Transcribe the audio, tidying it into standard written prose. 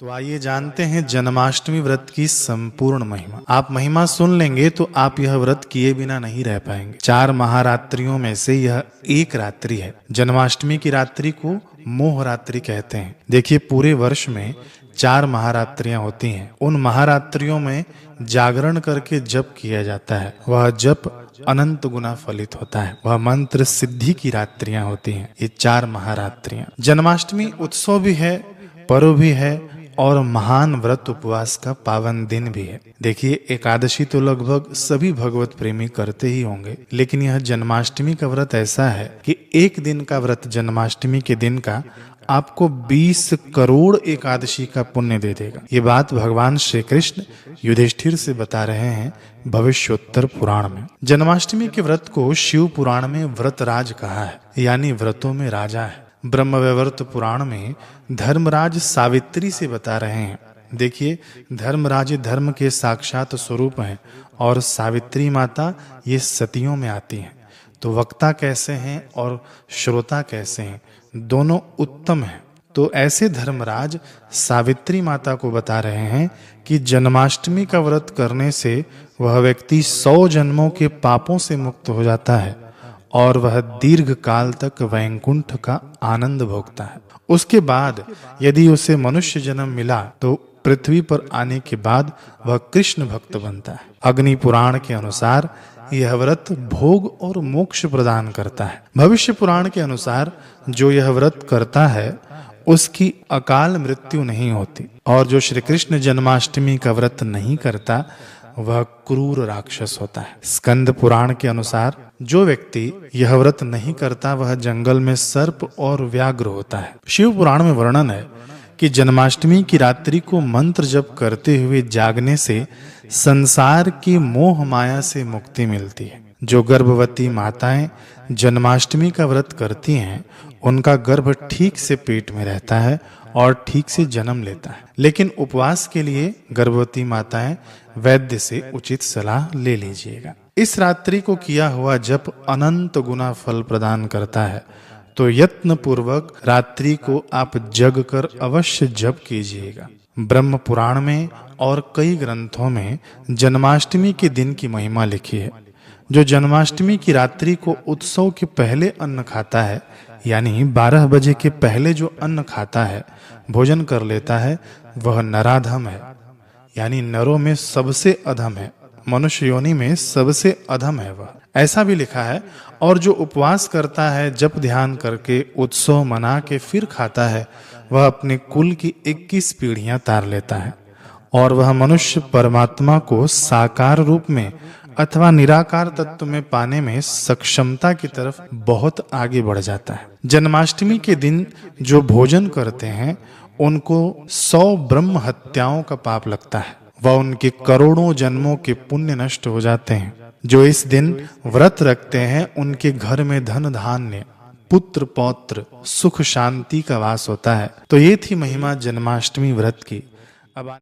तो आइए जानते हैं जन्माष्टमी व्रत की संपूर्ण महिमा। आप महिमा सुन लेंगे तो आप यह व्रत किए बिना नहीं रह पाएंगे। 4 महारात्रियों में से यह एक रात्रि है। जन्माष्टमी की रात्रि को मोह रात्रि कहते हैं। देखिए, पूरे वर्ष में 4 महारात्रियां होती हैं। उन महारात्रियों में जागरण करके जप किया जाता है। वह जप अनंत गुना फलित होता है। वह मंत्र सिद्धि की रात्रियां होती हैं। ये 4 महारात्रियां। जन्माष्टमी उत्सव भी है, पर्व भी है और महान व्रत उपवास का पावन दिन भी है। देखिए, एकादशी तो लगभग सभी भगवत प्रेमी करते ही होंगे, लेकिन यह जन्माष्टमी का व्रत ऐसा है कि एक दिन का व्रत जन्माष्टमी के दिन का आपको 20 करोड़ एकादशी का पुण्य दे देगा। ये बात भगवान श्री कृष्ण युधिष्ठिर से बता रहे हैं भविष्योत्तर पुराण में। जन्माष्टमी के व्रत को शिव पुराण में व्रतराज कहा है, यानी व्रतों में राजा है। ब्रह्मवैवर्त पुराण में धर्मराज सावित्री से बता रहे हैं। देखिए, धर्मराज धर्म के साक्षात स्वरूप हैं और सावित्री माता ये सतियों में आती हैं। तो वक्ता कैसे हैं और श्रोता कैसे हैं, दोनों उत्तम हैं। तो ऐसे धर्मराज सावित्री माता को बता रहे हैं कि जन्माष्टमी का व्रत करने से वह व्यक्ति 100 जन्मों के पापों से मुक्त हो जाता है और वह दीर्घ काल तक वैकुंठ का आनंद भोगता है। उसके बाद यदि उसे मनुष्य जन्म मिला तो पृथ्वी पर आने के बाद वह कृष्ण भक्त बनता है। अग्नि पुराण के अनुसार यह व्रत भोग और मोक्ष प्रदान करता है। भविष्य पुराण के अनुसार जो यह व्रत करता है उसकी अकाल मृत्यु नहीं होती, और जो श्री कृष्ण जन्माष्टमी का व्रत नहीं करता वह क्रूर राक्षस होता है। स्कंद पुराण के अनुसार जो व्यक्ति यह व्रत नहीं करता वह जंगल में सर्प और व्याघ्र होता है। शिव पुराण में वर्णन है कि जन्माष्टमी की रात्रि को मंत्र जप करते हुए जागने से संसार की मोह माया से मुक्ति मिलती है। जो गर्भवती माताएं जन्माष्टमी का व्रत करती हैं उनका गर्भ ठीक से पेट में रहता है और ठीक से जन्म लेता है। लेकिन उपवास के लिए गर्भवती माताएं वैद्य से उचित सलाह ले लीजिएगा। इस रात्रि को किया हुआ जप अनंत गुना फल प्रदान करता है, तो यत्न पूर्वक रात्रि को आप जग कर अवश्य जप कीजिएगा। ब्रह्म पुराण में और कई ग्रंथों में जन्माष्टमी के दिन की महिमा लिखी है। जो जन्माष्टमी की रात्रि को उत्सव के पहले अन्न खाता है, यानी 12 बजे के पहले जो अन्न खाता है, भोजन कर लेता है, वह नराधम है, यानी नरों में सबसे अधम है, मनुष्य योनि में सबसे अधम है वह, ऐसा भी लिखा है। और जो उपवास करता है, जप ध्यान करके उत्सव मना के फिर खाता है, वह अपने कुल की 21 पीढ़ियां तार लेता है और वह मनुष्य परमात्मा को साकार रूप में अथवा निराकार तत्व में पाने में सक्षमता की तरफ बहुत आगे बढ़ जाता है। जन्माष्टमी के दिन जो भोजन करते हैं उनको 100 ब्रह्म हत्याओं का पाप लगता है, वह उनके करोड़ों जन्मों के पुण्य नष्ट हो जाते हैं। जो इस दिन व्रत रखते हैं उनके घर में धन धान्य, पुत्र पौत्र, सुख शांति का वास होता है। तो ये थी महिमा जन्माष्टमी व्रत की। अब